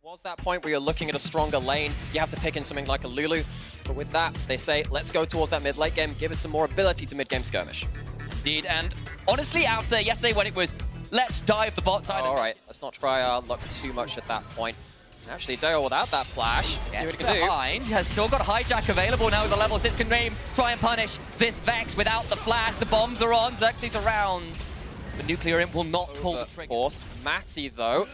Was that point where you're looking at a stronger lane, you have to pick in something like a Lulu. But with that, they say, let's go towards that mid-late game, give us some more ability to mid-game skirmish. Indeed, and honestly, after yesterday when it was, let's dive the bot side. All right, let's not try our luck too much at that point. Actually, Dale without that flash, see what he can do. Has still got Hijack available now with the level 6 can try and punish this Vex without the flash. The bombs are on, Xerxes around. The Nuclear Imp will not pull the trigger. Matty, though.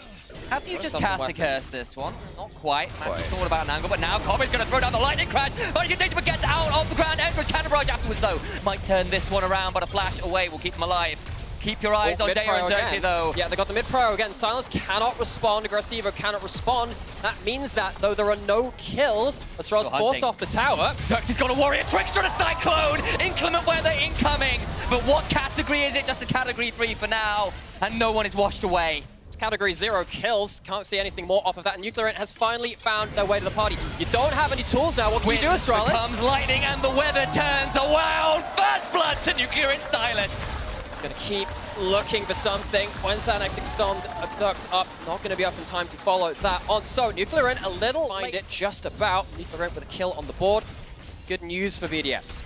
Have you just cast a curse this one? Not quite. Matty thought about an angle, but now Cobb's going to throw down the lightning crash. But he's danger, but gets out of the ground. Enters Cannon Barrage afterwards, though. Might turn this one around, but a flash away will keep him alive. Keep your eyes on Deo and Xerxes, though. Yeah, they got the mid-pro again. Silence cannot respond. Aggressivo cannot respond. That means that, though there are no kills, Astral's force off the tower. Xerxes got a Warrior Trickster and a Cyclone. Inclement weather incoming. But what category is it? Just a category 3 for now. And no one is washed away. It's category 0 kills. Can't see anything more off of that. Nuclear Int has finally found their way to the party. You don't have any tools now. What can you do, Astralis? Comes lightning and the weather turns around. First blood to Nuclear Int Silas. Going to keep looking for something. When's that next abduct up? Not going to be up in time to follow that on. So Nuclear Int a little find it just about. Nuclear Int with a kill on the board. Good news for BDS.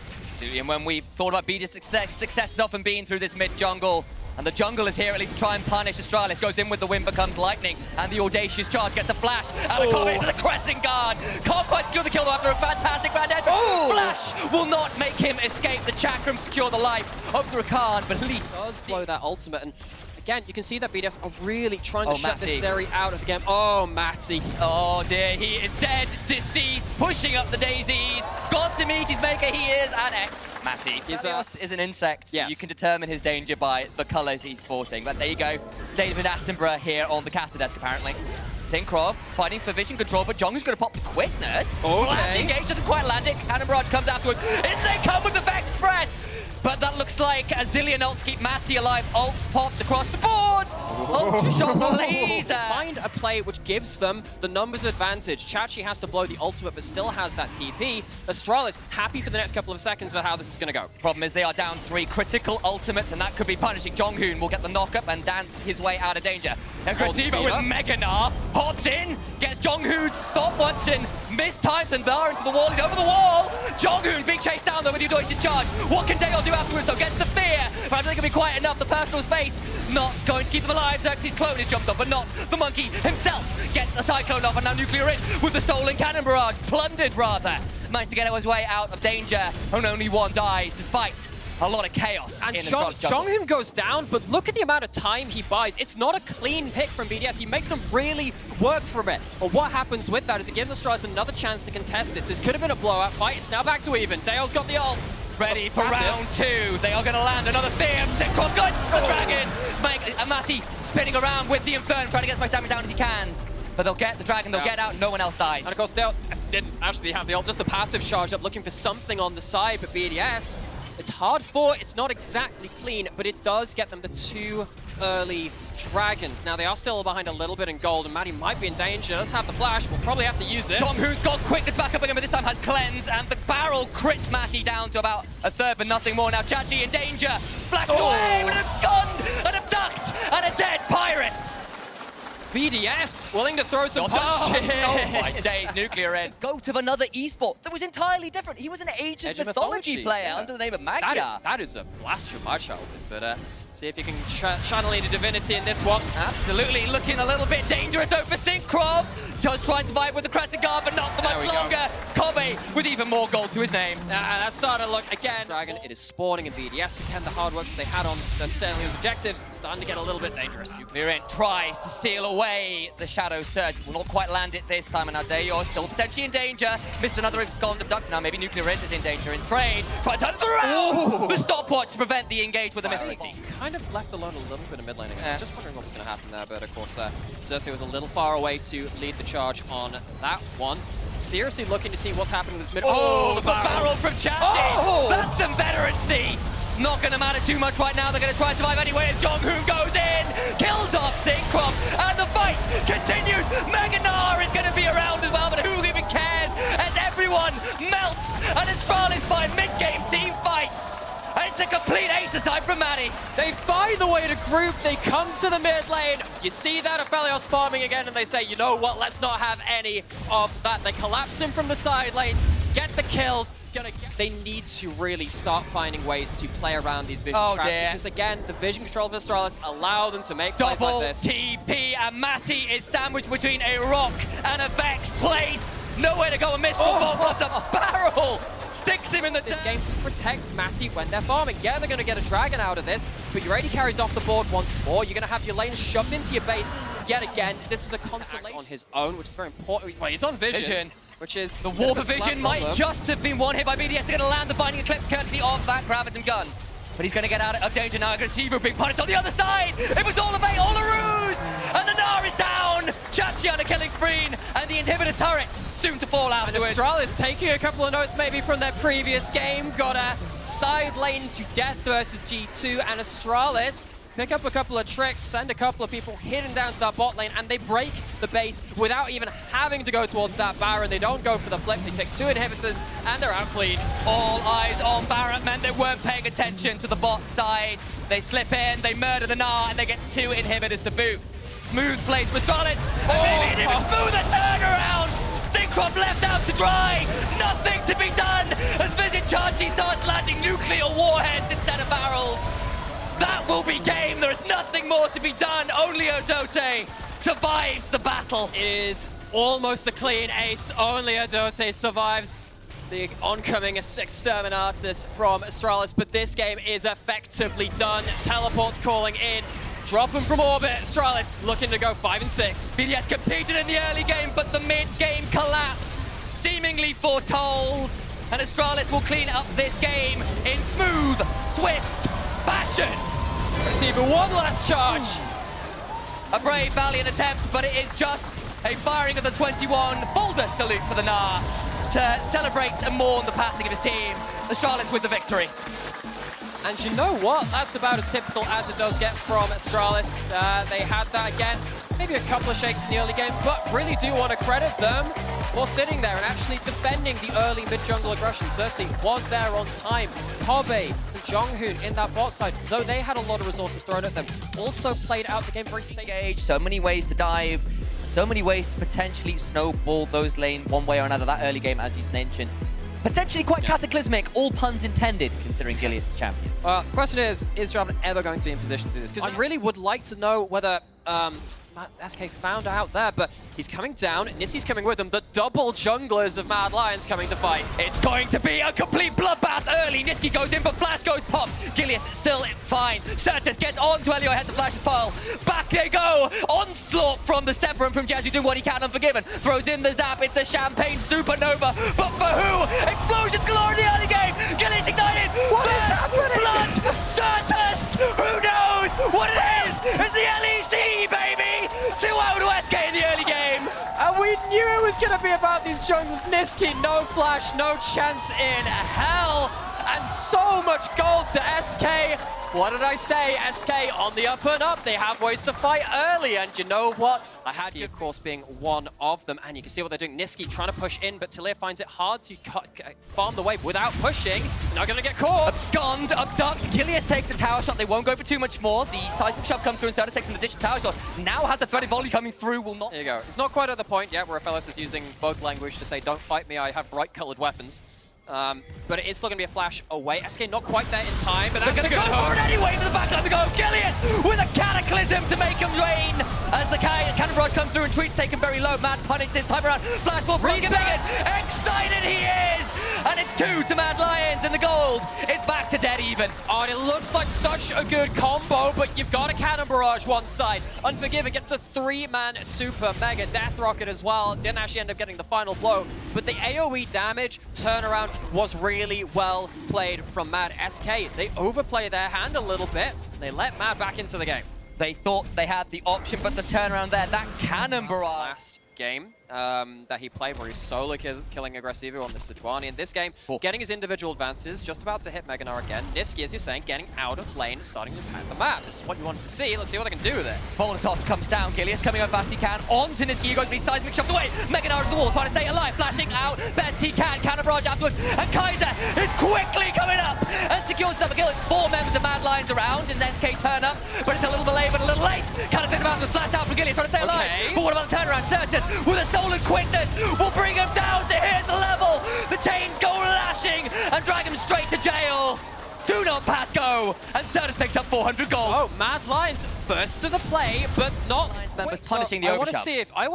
And when we thought about BDS success has often been through this mid jungle. And the jungle is here at least to try and punish Astralis. Goes in with the wind, becomes lightning. And the audacious charge gets a flash. And a Cobb into the Crescent Guard. Can't quite secure the kill after a fantastic round entry. Flash will not make him escape the Chakram, secure the life of the Rakan, but at least does blow that ultimate. And again, you can see that BDS are really trying to shut this Zeri out of the game. Oh, Matty. Oh dear, he is dead, deceased, pushing up the daisies. Gone to meet his maker, he is an X. Matty. Drakos is an insect. Yes. You can determine his danger by the colours he's sporting. But there you go, David Attenborough here on the caster desk apparently. Synkrov fighting for vision control, but Jongwoo's going to pop the quickness. Flash engage, doesn't quite land it. Cannon Barrage comes afterwards. In they come with the Vex Press! But that looks like a zillion ults keep Matty alive. Ults popped across the board. Ultra shot the laser. Find a play which gives them the numbers advantage. Chachi has to blow the ultimate, but still has that TP. Astralis happy for the next couple of seconds about how this is going to go. Problem is they are down 3 critical ultimates, and that could be punishing. Jonghoon will get the knock-up and dance his way out of danger. Aggressivo with Meganar hops in, gets Jonghoon's stopwatch and mistimes and Bar into the wall. He's over the wall. Jonghoon being chased down though with Eudoicious charge. What can Dale do afterwards though? Gets the fear, but I don't think it'll be quite enough. The personal space not going to keep them alive. Xerxes' clone is jumped off, but not the monkey himself. Gets a Cyclone off, and now Nuclear Int with the stolen Cannon Barrage. Plundered rather. Managed to get his way out of danger, and only one dies despite a lot of chaos. And Jonghoon goes down, but look at the amount of time he buys. It's not a clean pick from BDS. He makes them really work for it. But what happens with that is it gives Astralis another chance to contest this. This could have been a blowout fight. It's now back to even. Dale's got the ult. Ready for round 2. They are going to land another Theum. Synkrov guns the dragon. Matty spinning around with the Inferno, trying to get as much damage down as he can. But they'll get the dragon, they'll get out, no one else dies. And of course, Dale didn't actually have the ult, just the passive charge up, looking for something on the side, but BDS, it's hard for, it's not exactly clean, but it does get them the 2 early dragons. Now, they are still behind a little bit in gold, and Matty might be in danger. Does have the flash, we'll probably have to use it. Jonghoon's got quickness back up again, but this time has cleanse, and the barrel crits Matty down to about a third, but nothing more. Now, Chachi in danger. Flash away with an abscond, an abduct, and a dead pirate. BDS willing to throw some punches. Oh my days, Nuclear Int. Goat of another esport that was entirely different. He was an Age of Mythology player under the name of Magyar. That is a blast from my childhood, but see if you can channel into divinity in this one. Absolutely, looking a little bit dangerous though for Synkrov. Just trying to survive with the Crescent Guard, but not for much longer. Kobe with even more gold to his name. That's starting to look again. Dragon, it is spawning in BDS. Again, the hard work that they had on the Stanley's objectives starting to get a little bit dangerous. Nuclear Int tries to steal away the Shadow Surge. Will not quite land it this time, and now Dayor still potentially in danger. Missed another abscond abduct. Now maybe Nuclear Int is in danger. In sprayed. Try to turn around. The stopwatch to prevent the engage with the Mythology. Kind of left alone a little bit of mid laning. I was just wondering what was going to happen there, but of course, Cersei was a little far away to lead the charge on that one. Seriously looking to see what's happening with this mid. Oh, the barrel from Chachi. That's some veterancy. Not going to matter too much right now. They're going to try and survive anyway as Jonghoon goes in. Kills off Synkrov. And the fight continues. Meganar is going to be around as well, but who even cares as everyone melts and Astralis by mid-game team fights. And It's a complete ace aside from Maddie. They find the way to group, they come to the mid lane. You see that Aphelios farming again, and they say, you know what, let's not have any of that. They collapse him from the side lanes, get the kills. They need to really start finding ways to play around these vision traps. Because again, the vision control of Astralis allow them to make plays like this. TP, and Matty is sandwiched between a rock and a Vex place. Nowhere to go, a Mistral Ball plus a barrel. Sticks him in the this game to protect Matty when they're farming. Yeah, they're going to get a dragon out of this, but your AD carries off the board once more. You're going to have your lanes shoved into your base yet again. This is a constellation on his own, which is very important. Well, he's on vision. Which is the War for Vision might just have been one hit by BDS. They're going to land the Binding Eclipse courtesy of that Graviton gun. But he's going to get out of danger now. Agresivo being punished on the other side. It was all a bait, all a ruse. And the Gnar is down. Chachi on a killing spree. And the inhibitor turret soon to fall afterwards. And Astralis taking a couple of notes maybe from their previous game. Got a side lane to death versus G2. And Astralis pick up a couple of tricks, send a couple of people hidden down to that bot lane, and they break the base without even having to go towards that Baron. They don't go for the flip, they take 2 inhibitors, and they're out clean. All eyes on Baron meant they weren't paying attention to the bot side. They slip in, they murder the Gnar, and they get 2 inhibitors to boot. Smooth plays for Astralis, and maybe an even smoother turnaround! Synchron left out to dry! Nothing to be done as Visit Chachi starts landing nuclear warheads instead of barrels. That will be game. There is nothing more to be done. Only Odote survives the battle. It is almost a clean ace. Only Odote survives the oncoming exterminatus from Astralis, but this game is effectively done. Teleport's calling in. Drop him from orbit. Astralis looking to go 5 and 6. BDS competed in the early game, but the mid-game collapse seemingly foretold. And Astralis will clean up this game in smooth, swift fashion. Receiver one last charge. A brave, valiant attempt, but it is just a firing of the 21. Boulder salute for the Gnar to celebrate and mourn the passing of his team. Astralis with the victory. And you know what? That's about as typical as it does get from Astralis. They had that again. Maybe a couple of shakes in the early game, but really do want to credit them for sitting there and actually defending the early mid-jungle aggression. Cersei was there on time. Kobe and Jonghoon in that bot side, though they had a lot of resources thrown at them, also played out the game very safe. So many ways to dive, so many ways to potentially snowball those lanes one way or another. That early game, as you mentioned, potentially quite cataclysmic, all puns intended, considering Gilius is champion. The question is Draven ever going to be in position to do this? Because I really would like to know whether SK found out there, but he's coming down. Nissy's coming with him. The double junglers of Mad Lions coming to fight. It's going to be a complete bloodbath early. Niski goes in, but Flash goes pop. Gilius still fine. Certus gets on to Elio, heads to Flash's pile. Back they go. Onslaught from the Severin from Jazz, who doing what he can, Unforgiven. Throws in the zap. It's a champagne supernova. But for who? Explosions galore in the early game. Gilius ignited. What is happening? Blood. Certus. Who knows what it is? It's the LEC, baby. 2-0 to SK in the early game. And we knew it was going to be about these junglers. Niski, no flash, no chance in hell. And so much gold to SK. What did I say? SK on the up and up. They have ways to fight early. And you know what? I had, of course, being one of them. And you can see what they're doing. Niski trying to push in, but Talir finds it hard to farm the wave without pushing. Not going to get caught. Abscond, abduct. Gilius takes a tower shot. They won't go for too much more. The seismic shove comes through and Certus takes an additional tower shot. Now has the threaded volley coming through. Will not. There you go. It's not quite at the point yet where Aphelios is using bug language to say, don't fight me, I have bright-colored weapons. But it is still going to be a flash away. SK not quite there in time, but that's going to go for it anyway to the backline to go. Gilius with a cataclysm to make him rain. As the cannon barrage comes through and Tweet's taken very low. Mad punish this time around. Flash will break it. Excited he is! And it's 2 to Mad Lions, and the gold is back to dead even. Oh, and it looks like such a good combo, but you've got a cannon barrage one side. Unforgiven gets a 3-man super mega death rocket as well. Didn't actually end up getting the final blow, but the AoE damage turnaround was really well played from Mad. SK, they overplay their hand a little bit. They let Mad back into the game. They thought they had the option, but the turnaround there, that cannon barrage. Last game. that he played where he's solo killing Aggressivo on the Sejuani in this game, getting his individual advantages, just about to hit Meganar again. Nisqy, as you're saying, getting out of lane, starting to attack the map. This is what you wanted to see. Let's see what they can do with it. Boulder toss comes down. Gilius coming over fast he can. On to Nisqy. You're going to be seismic shoved away. Meganar to the wall, trying to stay alive. Flashing out best he can. Counter barrage afterwards. And Kaiser is quickly coming up and secures himself a kill. It's 4 members of Mad Lions around, and SK turn up, but it's a little bit a little late. Counter takes him out with flat out for Gilius, trying to stay alive. But what about the turnaround? Certus with a stolen quickness will bring him down to his level. The chains go lashing and drag him straight to jail. Do not pass go, and Certus picks up 400 gold. Oh, Mad Lions first to the play, but not members punishing the I overshot.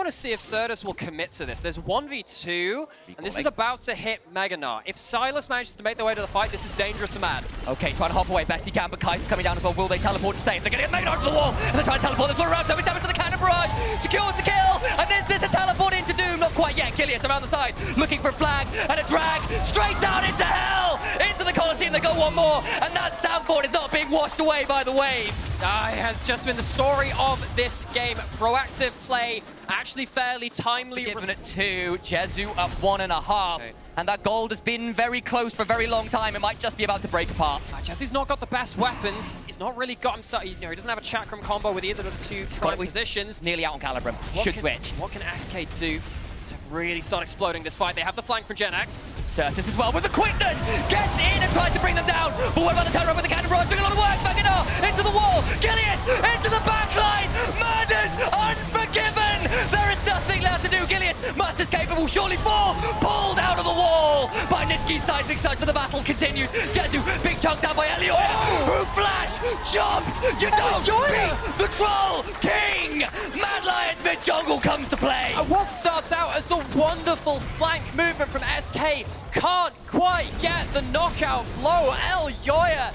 want to see if Certus will commit to this. There's 1v2, and this is about to hit Meganar. If Silas manages to make their way to the fight, this is dangerous to Mad. Okay, trying to hop away best he can, but Kaiser's coming down as well. Will they teleport to save? They're going to get Meganar to the wall, and they're trying to teleport. They're flying around, so he's damage to the cannon barrage. Secures the kill, and is this a teleport into Doom? Not quite yet. Gilius around the side, looking for a flag, and a drag straight down into hell! Into the Colosseum, they go one more, and that Samford is not being washed away by the waves. It has just been the story of this game. Proactive play, actually fairly timely. Given it to Jezu up 1.5. Okay. And that gold has been very close for a very long time. It might just be about to break apart. Jezu's not got the best weapons. He's not really got himself, he doesn't have a chakram combo with either of the two prime positions. Nearly out on Calibrum. Should switch. What can SK do to really start exploding this fight? They have the flank from Genax. Certus as well with the quickness, gets in and tries to bring them down. But what about the turnaround with the cannon barrage? Doing a lot of work. Meganar into the wall. Gilius into the backline. Murders unforgiven. There is nothing left to do. Gilius must escape and will surely fall. Pulled out of the wall by Nisqy's seismic surge, but the battle continues. Jezu being chunked down by Elioya, who flash jumped. You don't beat the Troll King. Mad Lions mid-jungle comes to play. What starts out as a wonderful flank movement from SK can't quite get the knockout blow. Elioya,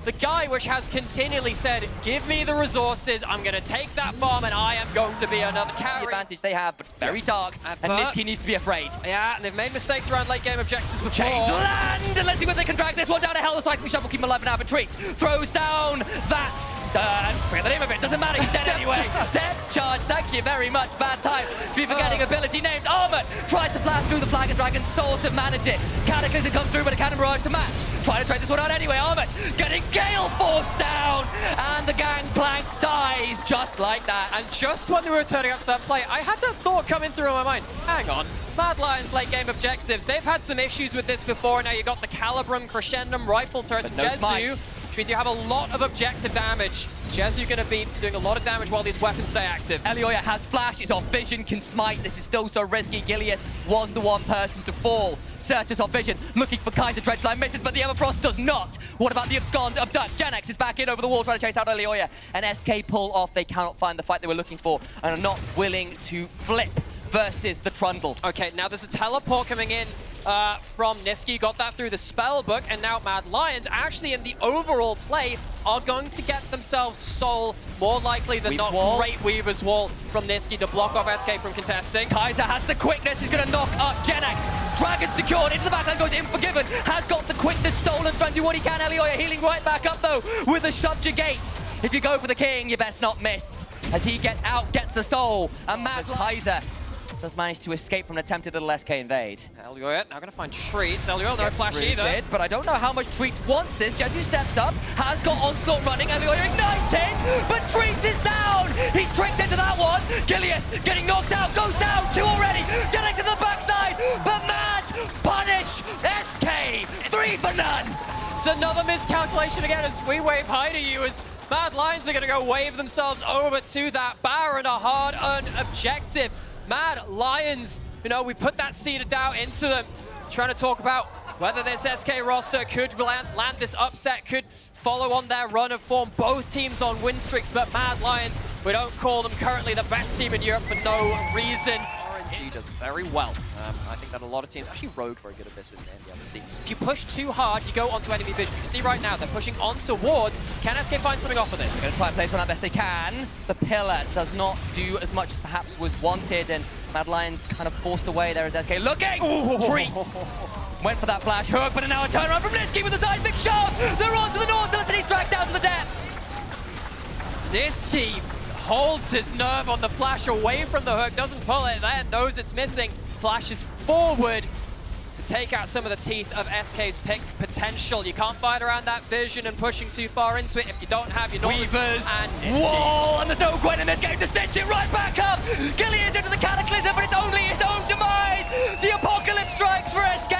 the guy which has continually said, give me the resources, I'm going to take that farm, and I am going to be another carry. The advantage they have, but very dark, and Nisqy needs to be afraid. Yeah, and they've made mistakes around late game objectives before. Chains land, and let's see whether they can drag this one down to hell. The cycling shot will keep him alive and have a treat. Throws down that, and forget the name of it, doesn't matter, he's dead anyway. Depth charge, thank you very much. Bad time to be forgetting ability named Armut. Tries to flash through the flag and dragon, sort to manage it. Cataclysm comes through, but a cannon barrage to match. Trying to trade this one out anyway. Armut getting Gale forced down, and the gangplank dies just like that. And just when we were turning up to that play, I had that thought coming through my mind. Hang on. Mad Lions late game objectives. They've had some issues with this before. Now you got the Calibrum, Crescendum, Rifle Turrets, and Jezu, which means you have a lot of objective damage. Jezu going to be doing a lot of damage while these weapons stay active. Elioya has flash, it's off vision, can smite. This is still so risky. Gilius was the one person to fall. Certus off vision, looking for Kaiser. Dredgeline misses, but the Everfrost does not. What about the abscond? Abduct. Genax is back in over the wall, trying to chase out Elioya. And SK pull off. They cannot find the fight they were looking for and are not willing to flip versus the Trundle. Okay, now there's a teleport coming in from Nisqy. Got that through the spell book, and now Mad Lions actually in the overall play are going to get themselves Soul more likely than not. Great Weaver's Wall from Nisqy to block off SK from contesting. Kaiser has the quickness, he's going to knock up Genax. Dragon secured, into the backline goes Unforgiven. Has got the quickness stolen, trying to do what he can. Elioya healing right back up though with a subjugate. If you go for the king, you best not miss. As he gets out, gets the Soul, and Mad Kaiser does manage to escape from an attempted little SK invade. Elioya now going to find Treats. Elioya no flash either. But I don't know how much Treats wants this. Jezu steps up, has got Onslaught running. Elioya ignited, but Treats is down. He's tricked into that one. Gilius getting knocked out, goes down, 2 already. Genax to the backside, but Mad punish SK. 3 for none. It's another miscalculation again as we wave hi to you as Mad Lions are going to go wave themselves over to that Baron, a hard-earned objective. Mad Lions, we put that seed of doubt into them, trying to talk about whether this SK roster could land this upset, could follow on their run of form. Both teams on win streaks, but Mad Lions, we don't call them currently the best team in Europe for no reason. RNG does very well. I think that a lot of teams, actually Rogue very good at this in the LEC. If you push too hard, you go onto enemy vision. You see right now, they're pushing on towards. Can SK find something off of this? Going to try and place one out best they can. The pillar does not do as much as perhaps was wanted, and Mad Lions kind of forced away there as SK looking. Treats. Went for that flash hook, but now a turnaround from Nisqy with a seismic shove. They're on to the north, and he's dragged down to the depths. Nisqy holds his nerve on the flash away from the hook, doesn't pull it there, knows it's missing, flashes forward to take out some of the teeth of SK's pick potential. You can't fight around that vision and pushing too far into it if you don't have your Weavers, and wall, and there's no Gwen in this game to stitch it right back up. Gilly is into the Cataclysm, but it's only his own demise. The apocalypse strikes for SK.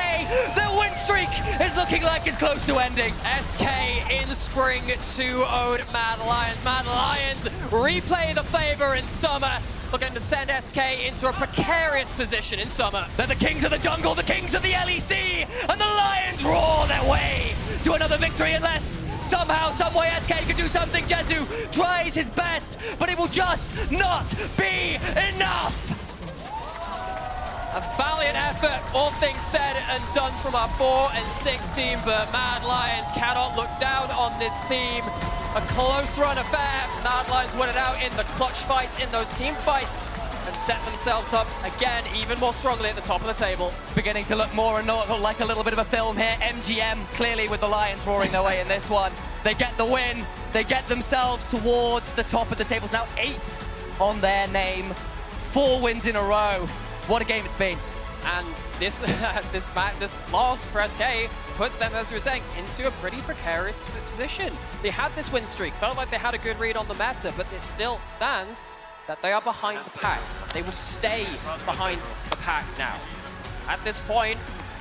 Their win streak is looking like it's close to ending. SK in spring 2-0'd Mad Lions. Mad Lions replay the favor in summer, looking to send SK into a precarious position in summer. They're the kings of the jungle, the kings of the LEC, and the Lions roar their way to another victory unless somehow, someway SK can do something. Jezu tries his best, but it will just not be enough. A valiant effort, all things said and done from our 4 and 6 team, but Mad Lions cannot look down on this team. A close run affair. Mad Lions won it out in the clutch fights, in those team fights, and set themselves up again even more strongly at the top of the table. It's beginning to look more and more like a little bit of a film here. MGM clearly with the Lions roaring their way in this one. They get the win. They get themselves towards the top of the tables. Now 8 on their name. 4 wins in a row. What a game it's been. And this loss for SK puts them, as we were saying, into a pretty precarious position. They had this win streak, felt like they had a good read on the meta, but it still stands that they are behind the pack. They will stay behind the pack now. At this point,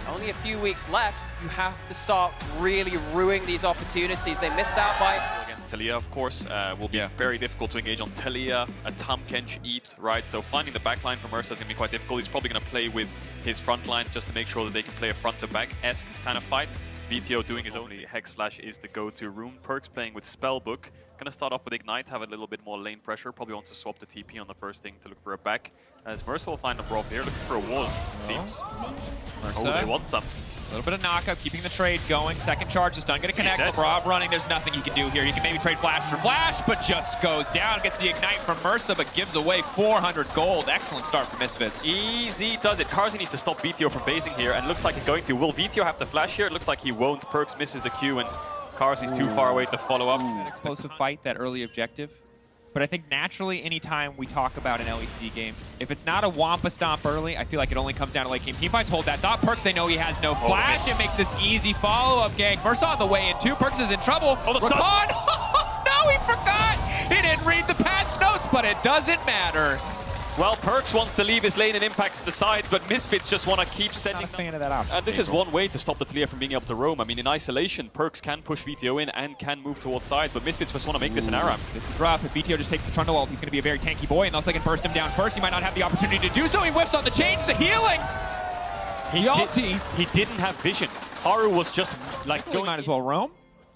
only a few weeks left, you have to start really ruining these opportunities. They missed out by... Against Talia, of course, will be very difficult to engage on Talia, a Tam Kench Eat, right? So finding the backline from Ursa is going to be quite difficult. He's probably going to play with his front line just to make sure that they can play a front-to-back-esque kind of fight. VTO doing his own. Hex Flash is the go-to room. Perks playing with Spellbook. Going to start off with Ignite, have a little bit more lane pressure. Probably wants to swap the TP on the first thing to look for a back. As Mercer will find a Brawl here, looking for a wall, it seems. Oh, they want some. A little bit of knockup, keeping the trade going. Second charge is done. Gonna connect. LeBron running. There's nothing he can do here. You can maybe trade flash for flash, but just goes down. Gets the ignite from Mercer, but gives away 400 gold. Excellent start for Misfits. Easy does it. Karzi needs to stop VTO from basing here, and looks like he's going to. Will VTO have the flash here? It looks like he won't. Perks misses the Q, and Karzi's too far away to follow up. Explosive fight, that early objective. But I think naturally, anytime we talk about an LEC game, if it's not a Wampa Stomp early, I feel like it only comes down to late game teamfights. Hold that thought. Perks, they know he has no flash. It makes this easy follow-up gang. Mercer on the way in, too. Perks is in trouble. Oh, the no, he forgot! He didn't read the patch notes, but it doesn't matter. Well, Perks wants to leave his lane and impacts the sides, but Misfits just want to keep sending Not a fan of that option. And this is one way to stop the Talia from being able to roam. I mean, in isolation, Perks can push VTO in and can move towards sides, but Misfits just want to make this an ARAM. This is rough. If VTO just takes the Trundle ult, he's going to be a very tanky boy, unless they can burst him down first. He might not have the opportunity to do so. He whiffs on the change, the healing. He didn't have vision. Haru was just like going. Might as well roam.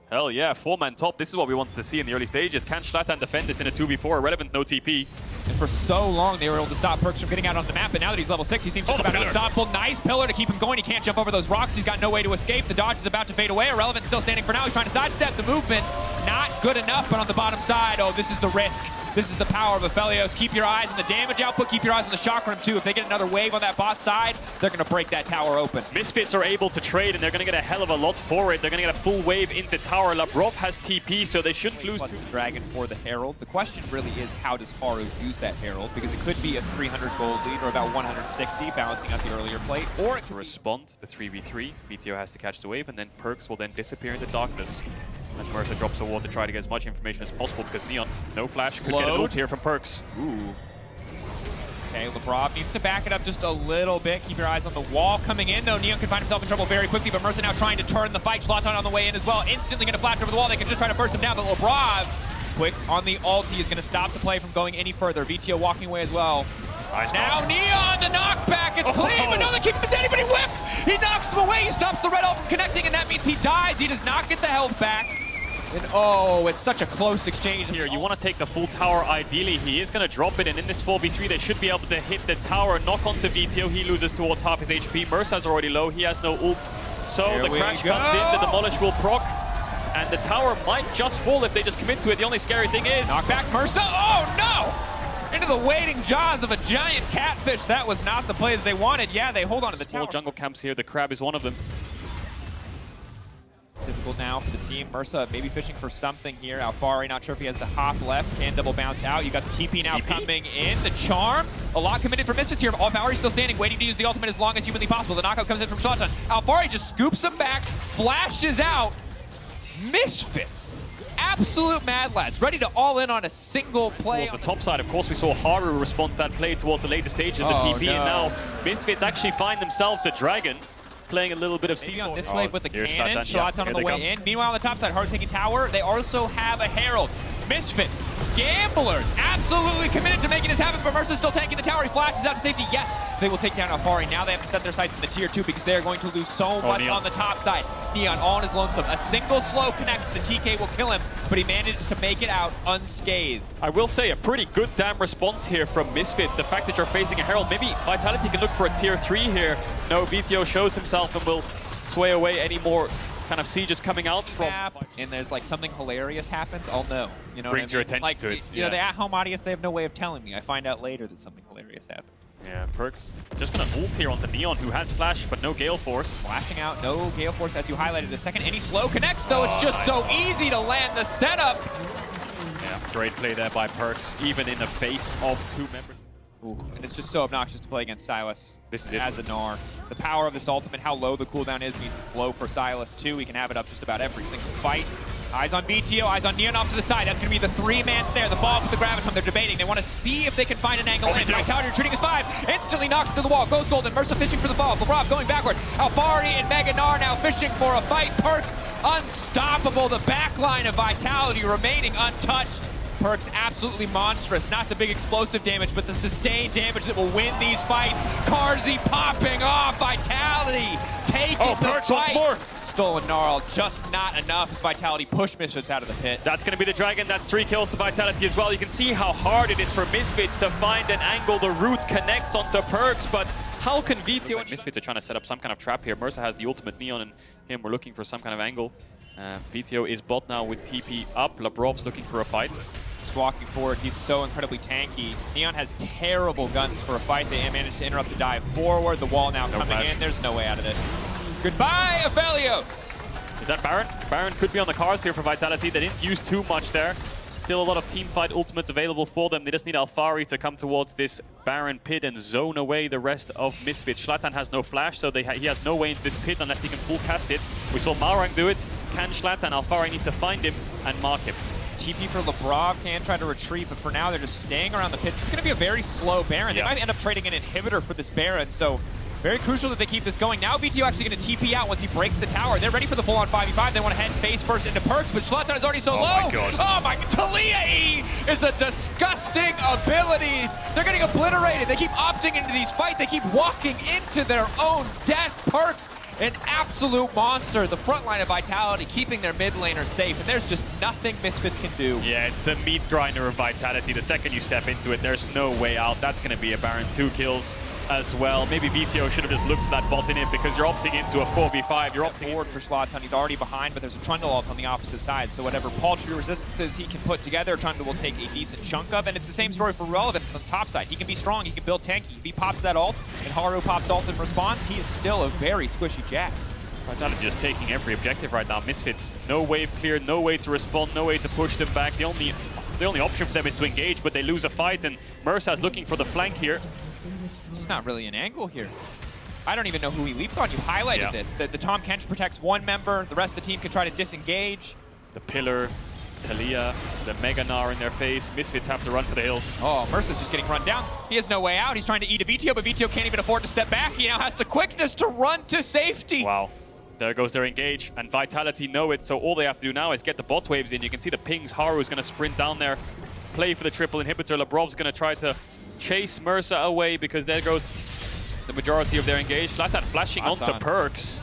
Hell yeah, 4-man top. This is what we wanted to see in the early stages. Can Schlatan defend this in a 2v4? Irrelevant, no TP. And for so long, they were able to stop Perks from getting out on the map, but now that he's level 6, he seems just about unstoppable. Nice pillar to keep him going. He can't jump over those rocks. He's got no way to escape. The dodge is about to fade away. Irrelevant still standing for now. He's trying to sidestep the movement. Not good enough, but on the bottom side, oh, this is the risk. This is the power of Aphelios. Keep your eyes on the damage output. Keep your eyes on the shock room, too. If they get another wave on that bot side, they're going to break that tower open. Misfits are able to trade, and they're going to get a hell of a lot for it. They're going to get a full wave into tower. Labrov has TP, so they shouldn't lose the Dragon for the Herald. The question really is, how does Haru use that Herald? Because it could be a 300 gold lead or about 160, balancing out the earlier plate. Or it to respond, the 3v3. VTO has to catch the wave, and then Perks will then disappear into darkness. As Mercer drops a wall to try to get as much information as possible, because Neon, no flash, could get an ult here from Perks. Ooh. Okay, Labrov needs to back it up just a little bit. Keep your eyes on the wall coming in, though. Neon can find himself in trouble very quickly, but Mercer now trying to turn the fight. Schlatan on the way in as well. Instantly going to flash over the wall. They can just try to burst him down, but Labrov, quick on the ult, he is going to stop the play from going any further. VTO walking away as well. Nice now Neon, the knockback, it's clean, but no, they keep him standing, but he whips! He knocks him away, he stops the red ult from connecting, and that means he dies. He does not get the health back. And oh, it's such a close exchange here. You want to take the full tower ideally. He is going to drop it, and in this 4v3, they should be able to hit the tower, knock onto VTO. He loses towards half his HP. Mercer's already low. He has no ult. So the crash comes in, the demolish will proc, and the tower might just fall if they just commit to it. The only scary thing is... Knockback Mercer. Oh, no! Into the waiting jaws of a giant catfish. That was not the play that they wanted. Yeah, they hold on to the tower. Small jungle camps here. The crab is one of them. Difficult critical now for the team. Mersa maybe fishing for something here. Alfari, not sure if he has the hop left. Can double bounce out. You got the TP now coming in. The charm. A lot committed for Misfits here. Alfari still standing, waiting to use the ultimate as long as humanly possible. The knockout comes in from Zlatan. Alfari just scoops him back, flashes out. Misfits. Absolute mad lads, ready to all in on a single play. Towards the top side, of course, we saw Haru respond to that play towards the later stages of the TP, and now Misfits actually find themselves a dragon, playing a little bit of seesaw. On this wave with the cannon, Zlatan, on the way in. Meanwhile, on the top side, Haru taking tower. They also have a Herald. Misfits, gamblers, absolutely committed to making this happen, but Mercer's still tanking the tower. He flashes out to safety. Yes, they will take down Alfari. Now they have to set their sights in the tier 2 because they're going to lose so much on the top side. Neon all on his lonesome. A single slow connects. The TK will kill him, but he manages to make it out unscathed. I will say a pretty good damn response here from Misfits. The fact that you're facing a Herald, maybe Vitality can look for a tier 3 here. No, VTO shows himself and will sway away any more kind of sieges coming out from. And there's like something hilarious happens, I'll know. You know, brings your attention to it. You know, the at-home audience, they have no way of telling me. I find out later that something hilarious happened. Yeah, Perks just gonna ult here onto Neon, who has flash but no Gale Force. Flashing out, no Gale Force, as you highlighted a second. Any slow connects though, it's just so easy to land the setup. Yeah, great play there by Perks, even in the face of 2 members. Ooh, and it's just so obnoxious to play against Silas. This is it. As a Gnar. The power of this ultimate, how low the cooldown is, means it's low for Silas too. He can have it up just about every single fight. Eyes on BTO, eyes on Neon off to the side. That's going to be the 3-man snare. The ball with the Graviton. They're debating. They want to see if they can find an angle in. Vitality retreating is 5. Instantly knocked through the wall. Goes Golden. Mercer fishing for the ball. Labrov going backward. Alfari and Mega Gnar now fishing for a fight. Perks unstoppable. The back line of Vitality remaining untouched. Perks absolutely monstrous. Not the big explosive damage, but the sustained damage that will win these fights. Carzzy popping off. Vitality taking the Perks fight. once more. Stolen Gnarl, just not enough as Vitality push Misfits out of the pit. That's going to be the Dragon. That's 3 kills to Vitality as well. You can see how hard it is for Misfits to find an angle. The root connects onto Perks, but how can VTO... Like Misfits are trying to set up some kind of trap here. Mercer has the ultimate. Neon and him were looking for some kind of angle. VTO is bot now with TP up. Labrov's looking for a fight. Just walking forward, he's so incredibly tanky. Neon has terrible guns for a fight. They managed to interrupt the dive forward. The wall now coming in. There's no way out of this. Goodbye, Aphelios! Is that Baron? Baron could be on the cards here for Vitality. They didn't use too much there. Still a lot of team fight ultimates available for them. They just need Alfari to come towards this Baron pit and zone away the rest of Misfits. Zlatan has no flash, so he has no way into this pit unless he can full cast it. We saw Malrang do it. Can Zlatan? Alfari needs to find him and mark him. TP for Labrov can try to retreat, but for now they're just staying around the pit. This is going to be a very slow Baron. They might end up trading an inhibitor for this Baron, so very crucial that they keep this going. Now VTO actually going to TP out once he breaks the tower. They're ready for the full-on 5v5. They want to head face first into Perks, but Zlatan is already so low. My God. Oh my God. Talia E is a disgusting ability. They're getting obliterated. They keep opting into these fights. They keep walking into their own death. Perks, an absolute monster. The front line of Vitality keeping their mid laner safe, and there's just nothing Misfits can do. Yeah, it's the meat grinder of Vitality. The second you step into it, there's no way out. That's going to be a Baron. 2 kills as well. Maybe VTO should have just looked for that bot in it because you're opting into a 4v5. You're opting forward for Zlatan. He's already behind, but there's a Trundle ult on the opposite side, so whatever paltry resistances he can put together, Trundle will take a decent chunk of, and it's the same story for Relevant on the top side. He can be strong, he can build tanky. If he pops that ult, and Haru pops ult in response, he is still a very squishy Jax. Vitality just taking every objective right now. Misfits, no wave clear, no way to respond, no way to push them back. The only option for them is to engage, but they lose a fight, and Mersa's looking for the flank here. There's not really an angle here. I don't even know who he leaps on. You highlighted this. The Tahm Kench protects one member. The rest of the team can try to disengage. The Pillar, Talia, the Mega Gnar in their face. Misfits have to run for the hills. Oh, Mercer's just getting run down. He has no way out. He's trying to eat a VTO, but VTO can't even afford to step back. He now has the quickness to run to safety. Wow. There goes their engage, and Vitality know it, so all they have to do now is get the bot waves in. You can see the pings. Haru's going to sprint down there, play for the triple inhibitor. Labrov's going to try to chase Mercer away because there goes the majority of their engage. Zlatan flashing onto Perks.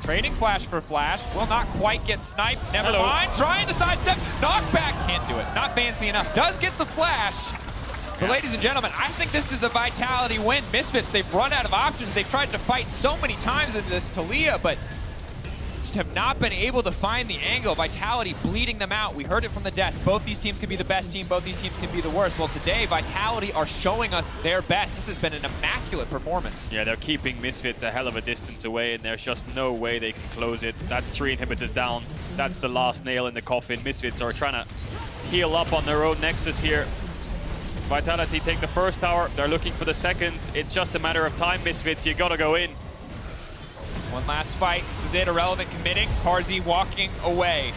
Trading flash for flash. Will not quite get sniped. Never mind. Trying to sidestep. Knockback. Can't do it. Not fancy enough. Does get the flash. But ladies and gentlemen, I think this is a Vitality win. Misfits, they've run out of options. They've tried to fight so many times into this Talia, but just have not been able to find the angle. Vitality bleeding them out. We heard it from the desk. Both these teams can be the best team. Both these teams can be the worst. Well, today, Vitality are showing us their best. This has been an immaculate performance. Yeah, they're keeping Misfits a hell of a distance away, and there's just no way they can close it. That's 3 inhibitors down. That's the last nail in the coffin. Misfits are trying to heal up on their own Nexus here. Vitality take the first tower. They're looking for the second. It's just a matter of time, Misfits. You gotta go in. One last fight. This is it. Irrelevant committing. Carzzy walking away.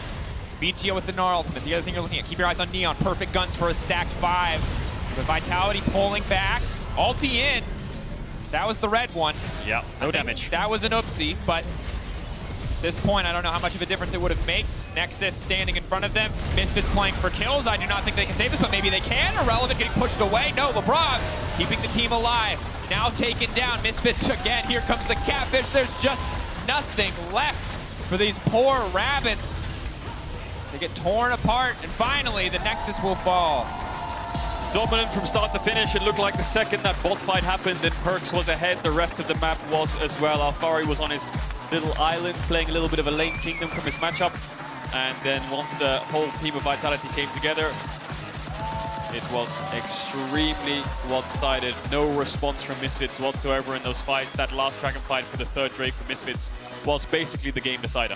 BTO with the Gnar ultimate. The other thing you're looking at, keep your eyes on Neon. Perfect guns for a stacked 5. The Vitality pulling back. Ulti in. That was the red one. Yeah, no damage. That was an oopsie, but at this point, I don't know how much of a difference it would have made. Nexus standing in front of them. Misfits playing for kills. I do not think they can save this, but maybe they can. Irrelevant getting pushed away. No, LeBron keeping the team alive. Now taken down. Misfits again. Here comes the catfish. There's just nothing left for these poor rabbits. They get torn apart, and finally the Nexus will fall. Dominant from start to finish. It looked like the second that bot fight happened and Perkz was ahead, the rest of the map was as well. Alfari was on his little island playing a little bit of a lane kingdom from his matchup. And then once the whole team of Vitality came together, it was extremely one-sided. No response from Misfits whatsoever in those fights. That last Dragon fight for the third Drake for Misfits was basically the game decider.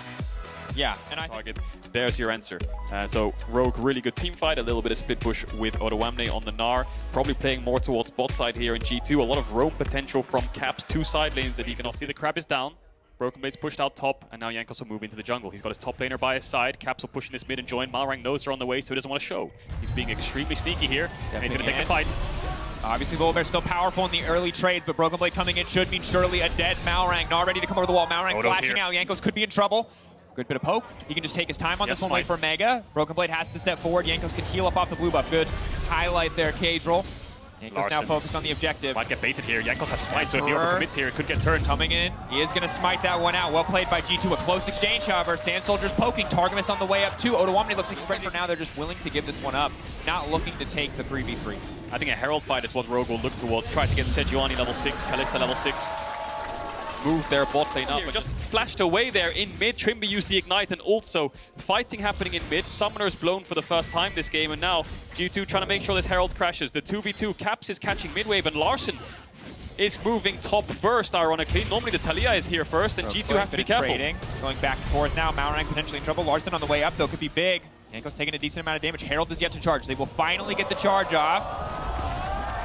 Yeah, and I Target. There's your answer. So Rogue, really good team fight. A little bit of split push with Odoamne on the Gnar. Probably playing more towards bot side here in G2. A lot of roam potential from Caps, 2 side lanes that he can also see. The Crab is down. Broken Blade's pushed out top, and now Jankos will move into the jungle. He's got his top laner by his side. Caps will push in this mid and join. Malrang knows they're on the way, so he doesn't want to show. He's being extremely sneaky here, and he's going to take the fight. Obviously, Volibear's still powerful in the early trades, but Broken Blade coming in should mean surely a dead Malrang. Gnar ready to come over the wall. Malrang flashing out. Jankos could be in trouble. Good bit of poke. He can just take his time on this one, wait for Mega. Broken Blade has to step forward. Jankos can heal up off the blue buff. Good highlight there, Caedrel. Jankos now focused on the objective. Might get baited here. Jankos has smite, so if he overcommits here, it could get turned. Coming in. He is going to smite that one out. Well played by G2. A close exchange, however. Sand Soldier's poking. Targamas on the way up too. Odoamne looks like he's ready for now. They're just willing to give this one up. Not looking to take the 3v3. I think a Herald fight is what Rogue will look towards. Try to get Sejuani level 6, Kalista level 6. Move their bot lane up. Just flashed away there in mid. Trimby used the Ignite, and also fighting happening in mid. Summoner's blown for the first time this game, and now G2 trying to make sure this Herald crashes. The 2v2, Caps is catching mid-wave, and Larson is moving top first, ironically. Normally the Talia is here first, and G2 have to be careful. Trading. Going back and forth now. Malrang potentially in trouble. Larson on the way up, though, could be big. Jankos taking a decent amount of damage. Herald is yet to charge. They will finally get the charge off.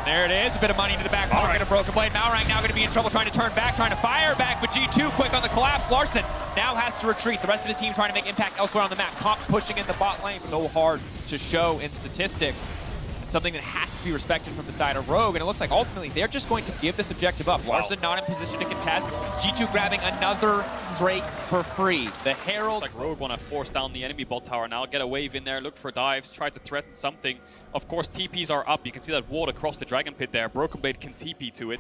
There it is, a bit of money into the back pocket of Broken Blade. Malrang now going to be in trouble trying to turn back, trying to fire back, but G2 quick on the collapse. Larson now has to retreat. The rest of his team trying to make impact elsewhere on the map. Comp pushing in the bot lane, so hard to show in statistics. It's something that has to be respected from the side of Rogue, and it looks like ultimately they're just going to give this objective up. Larson not in position to contest. G2 grabbing another Drake for free. The Herald. Looks like Rogue want to force down the enemy bot tower now, get a wave in there, look for dives, try to threaten something. Of course, TPs are up. You can see that ward across the Dragon Pit there. Broken Blade can TP to it.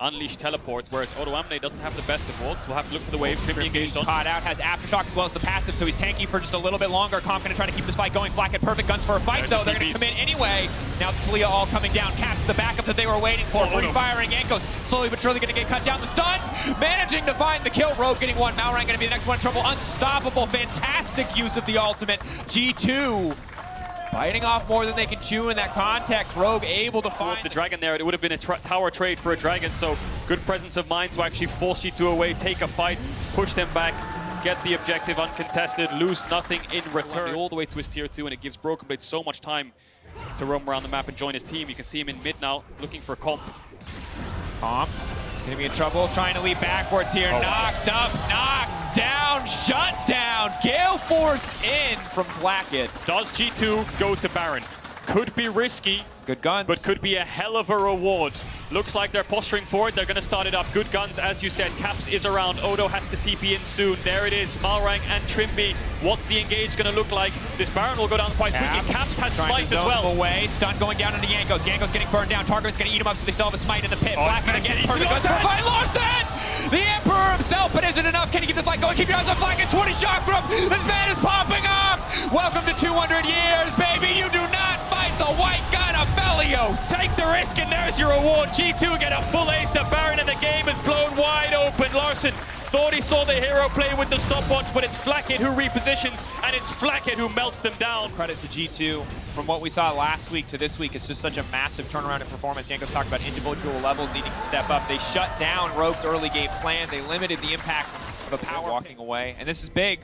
Unleash teleports, whereas Odoamne doesn't have the best of wards. We'll have to look for the wave. Trimby engaged on. Caught out, has Aftershock as well as the passive, so he's tanky for just a little bit longer. Comp going to try to keep this fight going. Flack at perfect guns for a fight, though. They're going to come in anyway. Now the Talia all coming down. Caps the backup that they were waiting for. Free-firing Jankos. Slowly but surely going to get cut down. The stun. Managing to find the kill. Rogue getting one. Malrang going to be the next one in trouble. Unstoppable. Fantastic use of the ultimate. G2 biting off more than they can chew in that context. Rogue able to find the Dragon there. It would have been a tower trade for a Dragon, so good presence of mind to actually force G2 away, take a fight, push them back, get the objective uncontested, lose nothing in return. All the way to his tier 2, and it gives Broken Blade so much time to roam around the map and join his team. You can see him in mid now, looking for Comp. Comp gonna be in trouble, trying to leap backwards here. Knocked up, knocked down, shut down. Gale Force in from Blackett. Does G2 go to Baron? Could be risky. Good guns. But could be a hell of a reward. Looks like they're posturing forward. They're going to start it up. Good guns, as you said. Caps is around. Odo has to TP in soon. There it is. Malrang and Trimby. What's the engage going to look like? This Baron will go down quite quickly. Caps has smite as well. Away. Stun going down into Jankos. Jankos getting burned down. Targamas going to eat him up, so they still have a smite in the pit. Blackman again. Perfect guns for fight. Larson! The Emperor himself, but is it enough? Can he keep the fight going? Keep your eyes on Flack at 20 shot group. This man is popping off. Welcome to 200 years, baby. You do not fight the white god of Felio. Take the risk, and there's your reward. G2 get a full ace of Baron, and the game is blown wide open. Larson thought he saw the hero play with the stopwatch, but it's Flacket who repositions, and it's Flacket who melts them down. Credit to G2. From what we saw last week to this week, it's just such a massive turnaround in performance. Yanko's talked about individual levels needing to step up. They shut down Rogue's early game plan. They limited the impact of a power walking away, and this is big.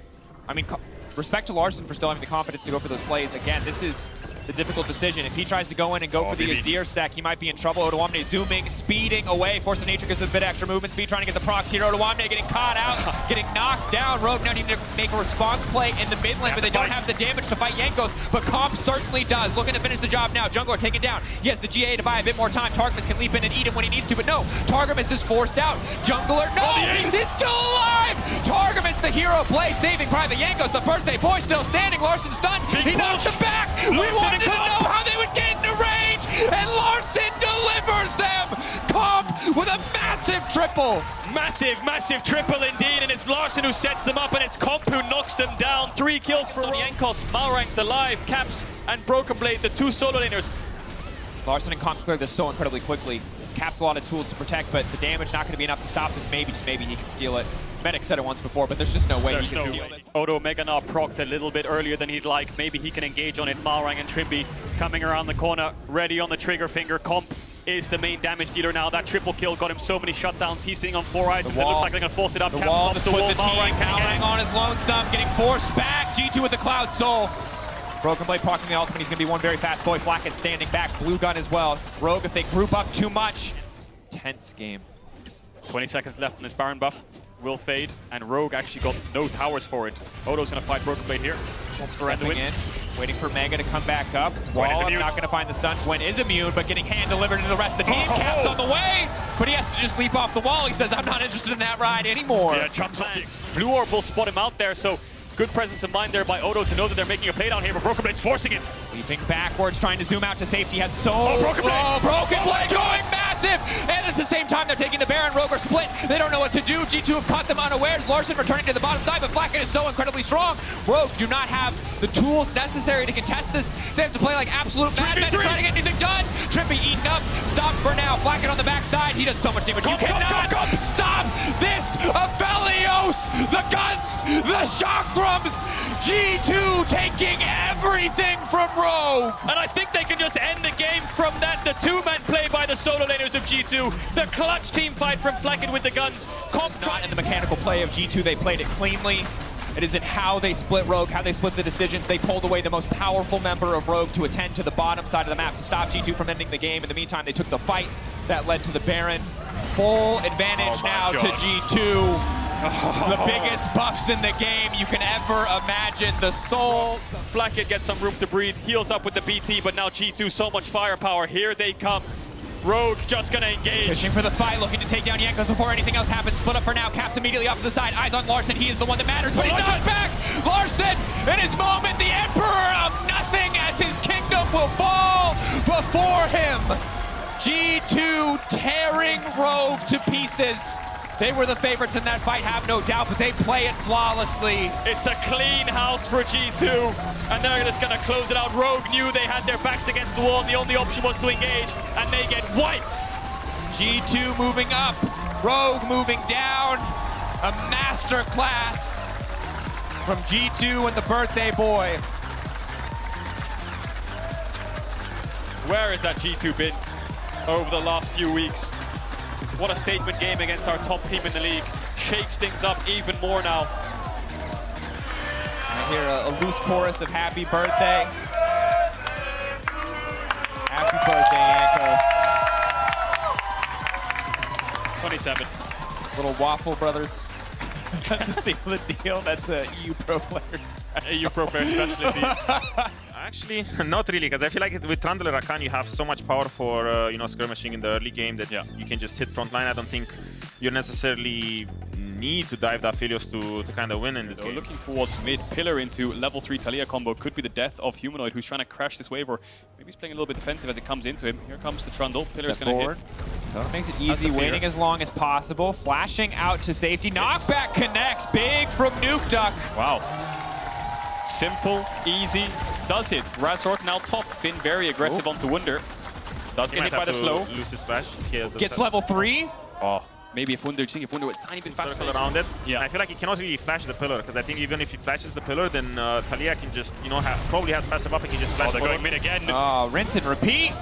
I mean, respect to Larson for still having the confidence to go for those plays. Again, this is the difficult decision. If he tries to go in and go for the Azir sec, he might be in trouble. Odoamne zooming, speeding away. Force of Nature gives a bit extra movement speed, trying to get the procs here. Odoamne getting caught out, getting knocked down. Rogue now needing to make a response play in the mid lane, but they don't have the damage to fight Jankos. But Comp certainly does. Looking to finish the job now. Jungler taken down. He has the GA to buy a bit more time. Targamas can leap in and eat him when he needs to, but no. Targamas is forced out. Jungler, no! It's still alive! Targamas, the hero play, saving Private Jankos. The birthday boy still standing. Larson stunned. He knocks him back. We wanted to know how they would get into range, and Larson delivers them. Comp with a massive triple. Massive triple indeed, and it's Larson who sets them up, and it's Comp who knocks them down. 3 kills for Jankos. Malrang's alive. Caps and Broken Blade, the 2 solo laners. Larson and Comp clear this so incredibly quickly. Caps a lot of tools to protect, but the damage not going to be enough to stop this. Maybe, just maybe, he can steal it. Medic said it once before, but there's just no way he can steal it. Odo Meganar procced a little bit earlier than he'd like. Maybe he can engage on it. Malrang and Trimby coming around the corner, ready on the trigger finger. Comp is the main damage dealer now. That triple kill got him so many shutdowns. He's sitting on 4 items. It looks like they're going to force it up. The wall to split the team. Malrang on his lonesome, getting forced back. G2 with the Cloud Soul. Broken Blade proccing the ultimate. He's going to be one very fast boy. Flacket standing back. Blue gun as well. Rogue, if they group up too much. It's a tense game. 20 seconds left in this Baron buff. Will fade, and Rogue actually got no towers for it. Odo's going to fight Broken Blade here. Stepping in, waiting for Mega to come back up. Wall not going to find the stun. Gwen is immune, but getting hand delivered to the rest of the team. Caps on the way, but he has to just leap off the wall. He says, I'm not interested in that ride anymore. Yeah, jumps on. Blue Orb will spot him out there, so good presence of mind there by Odo to know that they're making a play down here, but Broken Blade's forcing it. Leaping backwards, trying to zoom out to safety. Has Broken Blade going massive! And at the same time, they're taking the Baron. Rogue are split. They don't know what to do. G2 have caught them unawares. Larson returning to the bottom side, but Flacket is so incredibly strong. Rogue do not have the tools necessary to contest this. They have to play like absolute madmen to try to get anything done. Trippy eaten up. Stop for now. Flacket on the backside. He does so much damage. You cannot stop this. Aphelios, the guns, the chakrams. G2 taking everything from Rogue. And I think they can just end the game from that. The 2-man play by the solo laners of G2. The clutch team fight from Flacket with the guns. Comp not in the mechanical play of G2. They played it cleanly. It is in how they split Rogue, how they split the decisions. They pulled away the most powerful member of Rogue to attend to the bottom side of the map to stop G2 from ending the game. In the meantime, they took the fight that led to the Baron. Full advantage now to G2. The biggest buffs in the game you can ever imagine. The Soul. Flacket gets some room to breathe, heals up with the BT, but now G2 so much firepower. Here they come. Rogue just gonna engage. Pushing for the fight, looking to take down Jankos before anything else happens. Split up for now. Caps immediately off to the side. Eyes on Larson. He is the one that matters, but he's not back. Larson, in his moment, the Emperor of nothing, as his kingdom will fall before him. G2 tearing Rogue to pieces. They were the favorites in that fight, have no doubt, but they play it flawlessly. It's a clean house for G2, and they're just gonna close it out. Rogue knew they had their backs against the wall, and the only option was to engage, and they get wiped. G2 moving up, Rogue moving down. A master class from G2 and the birthday boy. Where has that G2 been over the last few weeks? What a statement game against our top team in the league. Shakes things up even more now. I hear a loose chorus of happy birthday. Happy birthday, Jankos. 27. Little Waffle Brothers. Got to seal the deal. That's a EU Pro player's EU Pro player specialty. Actually, not really, because I feel like with Trundle and Rakan, you have so much power for skirmishing in the early game that you can just hit front line. I don't think you necessarily need to dive the Aphelios to kind of win in this game. Looking towards mid, Pillar into level 3 Talia combo could be the death of Humanoid, who's trying to crash this wave, or maybe he's playing a little bit defensive as it comes into him. Here comes the Trundle. Pillar's going to hit. So makes it easy, waiting as long as possible. Flashing out to safety. Knockback connects. Big from Nuke Duck. Wow. Simple, easy, does it. Razork now top. Finn very aggressive onto Wunder. Does get hit by the slow. Lose his flash. Gets level 3. Oh, Maybe if Wunder, just think if Wunder were a tiny bit faster. Circle around it. Yeah. I feel like he cannot really flash the pillar, because I think even if he flashes the pillar, then Talia can just, you know, probably has passive up and can just flash They're forward. going mid again. Rinse and repeat.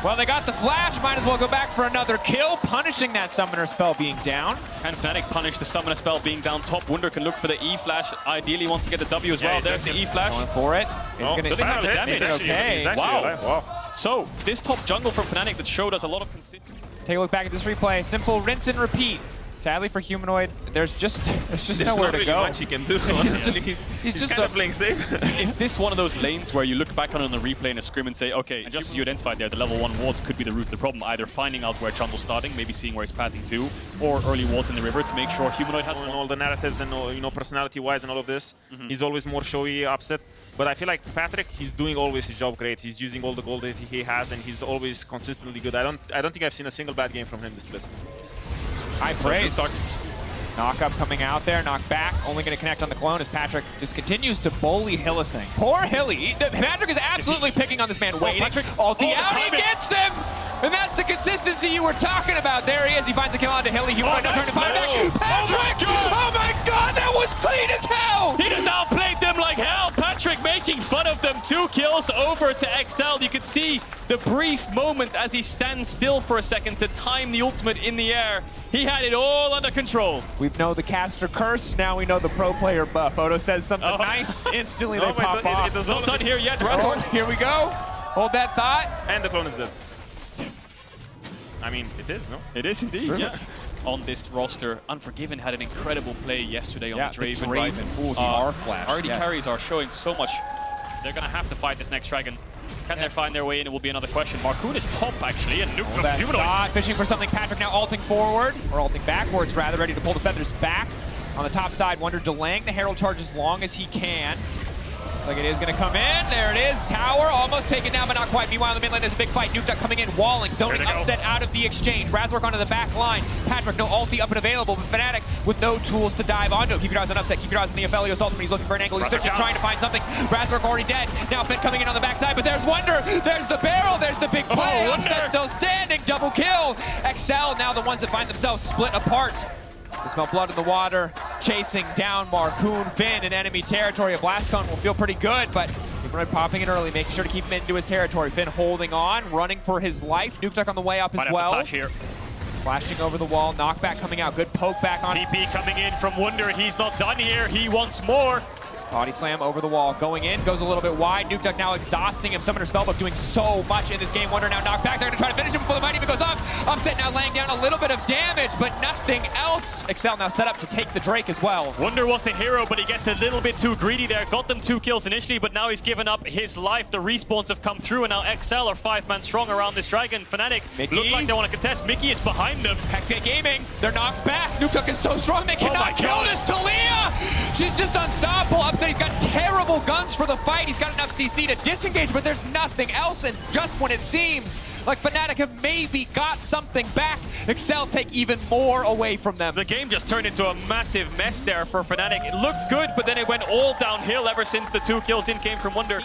Well, they got the flash. Might as well go back for another kill, punishing that summoner spell being down. Can Fnatic punish the summoner spell being down top? Wunder can look for the E flash. Ideally wants to get the W as well. There's the E flash. Going for it. He's Oh, gonna they have the hit. damage. He's actually- Okay. he's actually Wow. alive. Wow. So, this top jungle from Fnatic that showed us a lot of consistency. Take a look back at this replay. Simple rinse and repeat. Sadly for Humanoid, there's just There's nowhere not to really go. much he can do. Honestly. He's just kind of playing safe. Is this one of those lanes where you look back on the replay in a scrim and say, okay, just as you identified there, the level 1 wards could be the root of the problem, either finding out where jungle's starting, maybe seeing where he's pathing to, or early wards in the river to make sure Humanoid has And all the narratives and you know, personality-wise and all of this, he's always more showy, upset. But I feel like Patrick, he's doing always his job great. He's using all the gold that he has, and he's always consistently good. I don't think I've seen a single bad game from him this split. High praise. Knock up coming out there, knock back, only going to connect on the clone as Patrick just continues to bully Hillising. Poor Hilly. Patrick is absolutely picking on this man, waiting. Patrick, Ulti the out, he timing. gets him! And that's the consistency you were talking about. There he is, he finds a kill onto Hilly. He won't turn nice to find flash. back. Patrick! Oh my god, that was clean as hell! He just outplayed them like hell. Patrick making fun of them. 2 kills over to XL. You could see the brief moment as he stands still for a second to time the ultimate in the air. He had it all under control. We know the caster curse, now we know the pro player buff. Odo says something nice, instantly No, they but pop off. it does Not done here yet. Oh, Razor. here we go. Hold that thought. And the clone is dead. I mean, it is, no? It is indeed, yeah. On this roster, Unforgiven had an incredible play yesterday on the Draven, right? Ooh, the R flash. Already yes. carries are showing so much. They're going to have to fight this next dragon. Can they find their way in? It will be another question. Marcoon is top, actually, and Nuke That of Humanoid. shot, fishing for something. Patrick now ulting forward, or ulting backwards rather, ready to pull the feathers back. On the top side, Wunder delaying the Herald charge as long as he can. Like it is going to come in. There it is. Tower almost taken down, but not quite. Meanwhile, in the mid lane, there's a big fight. Nuke Duck coming in, walling, zoning upset out of the exchange. Razork onto the back line. Patrick, no ulti up and available, but Fnatic with no tools to dive onto. Keep your eyes on upset. Keep your eyes on the Aphelios ultimate. He's looking for an angle. He's switching, trying to find something. Razork already dead. Now Finn coming in on the backside, but there's Wunder. There's the barrel. There's the big play. Upset still standing. Double kill. XL now the ones that find themselves split apart. They smell blood in the water, chasing down Marcoon, Finn in enemy territory. A blast cone will feel pretty good, but Humanoid popping it early, making sure to keep him into his territory. Finn holding on, running for his life. Nuke Duck on the way up as well. Flash here. Flashing over the wall, knockback coming out. Good poke back on. TP coming in from Wunder. He's not done here. He wants more. Body slam over the wall, going in, goes a little bit wide. Nuke Duck now exhausting him. Summoner Spellbook doing so much in this game. Wunder now knocked back. They're going to try to finish him before the fight even goes up. Upset now laying down a little bit of damage, but nothing else. Excel now set up to take the Drake as well. Wunder was the hero, but he gets a little bit too greedy there. Got them 2 kills initially, but now he's given up his life. The respawns have come through, and now XL are 5-man strong around this dragon. Fnatic Mickey. look like they want to contest. Mickey is behind them. Hexgate Gaming, they're knocked back. Nuke Duck is so strong, they cannot kill this Talia! She's just unstoppable. Upset, he's got terrible guns for the fight. He's got enough CC to disengage, but there's nothing else. And just when it seems like Fnatic have maybe got something back, Excel take even more away from them. The game just turned into a massive mess there for Fnatic. It looked good, but then it went all downhill ever since the 2 kills in came from Wunder.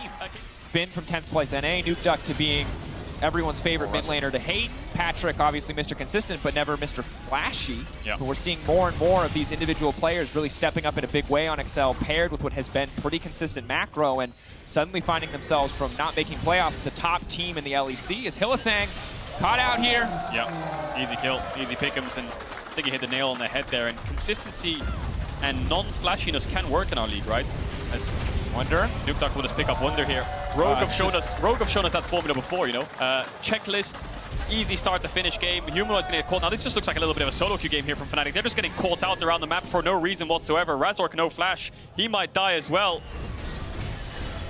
Finn from 10th place NA, Nuke Duck to being everyone's favorite mid laner to hate. Patrick, obviously Mr. Consistent, but never Mr. Flashy. Yeah. But we're seeing more and more of these individual players really stepping up in a big way on Excel, paired with what has been pretty consistent macro, and suddenly finding themselves from not making playoffs to top team in the LEC. As Hillisang caught out here. Yeah, easy kill, easy pick'ems, and I think he hit the nail on the head there. And consistency and non-flashiness can work in our league, right? As Wunder. Nuke Duck will just pick up Wunder here. Rogue have shown us that formula before, you know. Checklist, easy start to finish game. Humanoid's gonna get caught. Now this just looks like a little bit of a solo queue game here from Fnatic. They're just getting caught out around the map for no reason whatsoever. Razork no flash. He might die as well.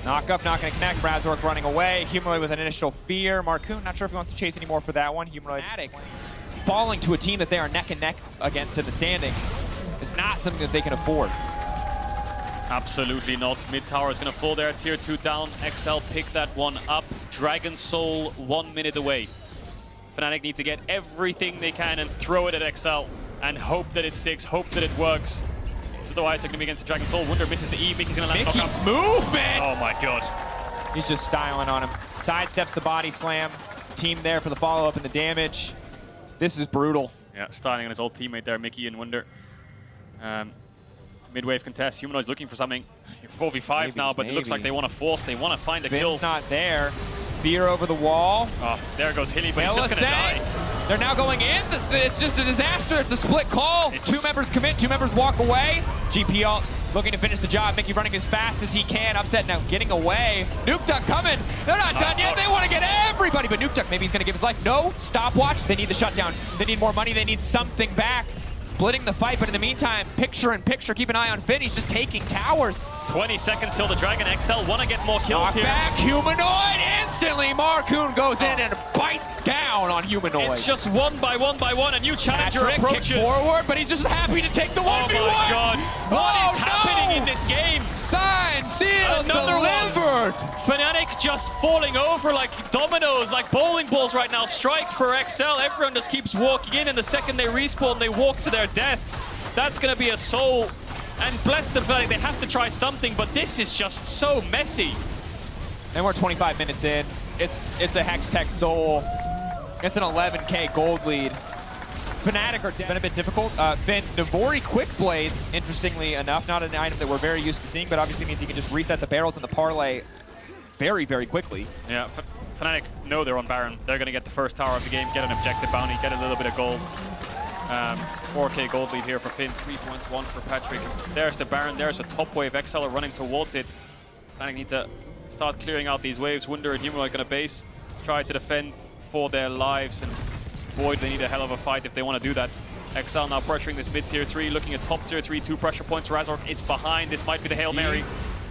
Knock up, not going to connect. Razork running away. Humanoid with an initial fear. Marcoon, not sure if he wants to chase anymore for that one. Humanoid falling to a team that they are neck and neck against in the standings. It's not something that they can afford. Absolutely not. Mid tower is going to fall there. Tier 2 down. XL pick that one up. Dragon Soul 1 minute away. Fnatic need to get everything they can and throw it at XL and hope that it sticks, hope that it works. Otherwise, they're going to be against the Dragon Soul. Wunder misses the E. Mickey's going to land Mickey's movement! Oh my god. He's just styling on him. Sidesteps the body slam. Team there for the follow-up and the damage. This is brutal. Yeah, styling on his old teammate there, Mickey and Wunder. Mid-wave contest. Humanoid's looking for something. 4v5 now, but it looks like they want to force. They want to find a kill. Finn's not there. Fear over the wall. Oh, there goes Hilly, but he's just going to die. They're now going in. It's just a disaster. It's a split call. 2 members commit, 2 members walk away. GP ult looking to finish the job. Mickey running as fast as he can. Upset now getting away. Nuke Duck coming. They're not done yet. They want to get everybody, but Nuke Duck, maybe he's going to give his life. No, stopwatch. They need the shutdown. They need more money. They need something back. Splitting the fight, but in the meantime, picture in picture, keep an eye on Finn. He's just taking towers. 20 seconds till the Dragon. XL want to get more kills here. Back, Humanoid instantly. Marcoon goes in and bites down on Humanoid. It's just one by one by one. A new challenger approaches. Forward, but he's just happy to take the 1v1. Oh my god. What is happening in this game? Signed, sealed, delivered. Fnatic just falling over like dominoes, like bowling balls right now. Strike for XL. Everyone just keeps walking in, and the second they respawn, they walk to their death. That's going to be a soul. And bless them, Fnatic, they have to try something, but this is just so messy. And we're 25 minutes in. It's a Hextech Soul. It's an 11k gold lead. Fnatic are been a bit difficult. Finn, Navori Quick Blades, interestingly enough, not an item that we're very used to seeing, but obviously means you can just reset the barrels in the parlay very, very quickly. Yeah, Fnatic know they're on Baron. They're going to get the first tower of the game, get an objective bounty, get a little bit of gold. 4k gold lead here for Finn, 3.1 for Patrick. There's the Baron, there's a top wave. XL are running towards it. Fnatic need to start clearing out these waves. Wunder and Humanoid going to base, try to defend for their lives, and boy, they need a hell of a fight if they want to do that. XL now pressuring this mid tier 3, looking at top tier 3, 2 pressure points. Razork is behind, this might be the Hail Mary.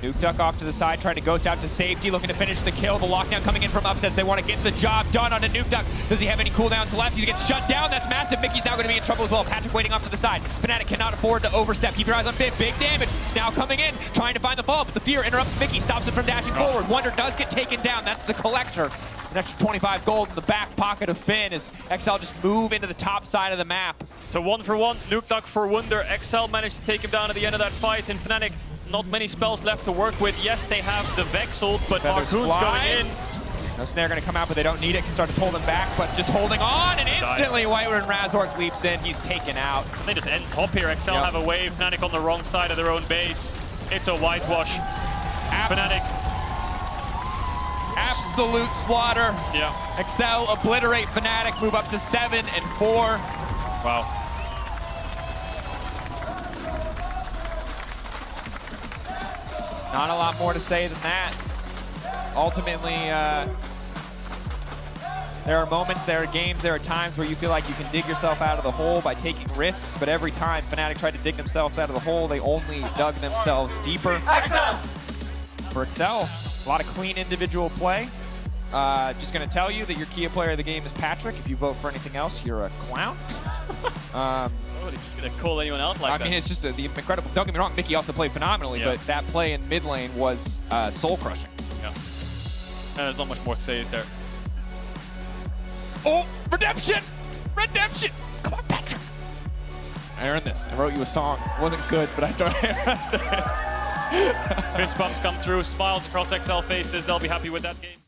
Nuke Duck off to the side, trying to ghost out to safety, looking to finish the kill. The lockdown coming in from Upsets. They want to get the job done on a Nuke Duck. Does he have any cooldowns left? He gets shut down. That's massive. Mickey's now going to be in trouble as well. Patrick waiting off to the side. Fnatic cannot afford to overstep. Keep your eyes on Finn. Big damage. Now coming in, trying to find the fall, but the fear interrupts Mickey. Stops him from dashing forward. Wunder does get taken down. That's the Collector. An extra 25 gold in the back pocket of Finn as XL just move into the top side of the map. It's a 1-for-1. Nuke Duck for Wunder. XL managed to take him down at the end of that fight, and Fnatic not many spells left to work with. Yes, they have the Vex ult, but Marcoon's going in. No snare going to come out, but they don't need it. Can start to pull them back, but just holding on, and instantly Whitewood and Razork leaps in. He's taken out. And they just end top here. XL have a wave. Fnatic on the wrong side of their own base. It's a whitewash. Fnatic. Absolute slaughter. Yeah. XL obliterate Fnatic, move up to 7 and 4. Wow. Not a lot more to say than that. Ultimately, there are moments, there are games, there are times where you feel like you can dig yourself out of the hole by taking risks, but every time Fnatic tried to dig themselves out of the hole, they only dug themselves deeper. For XL, a lot of clean individual play. Just going to tell you that your key player of the game is Patrick. If you vote for anything else, you're a clown. What, he's just going to call anyone out like that? I mean, it's just the incredible. Don't get me wrong, Mickey also played phenomenally, but that play in mid lane was soul-crushing. Yeah. There's not much more to say, is there? Oh, redemption! Redemption! Come on, Patrick! I earned this. I wrote you a song. It wasn't good, but I thought I earned this. Fist bumps come through, smiles across XL faces. They'll be happy with that game.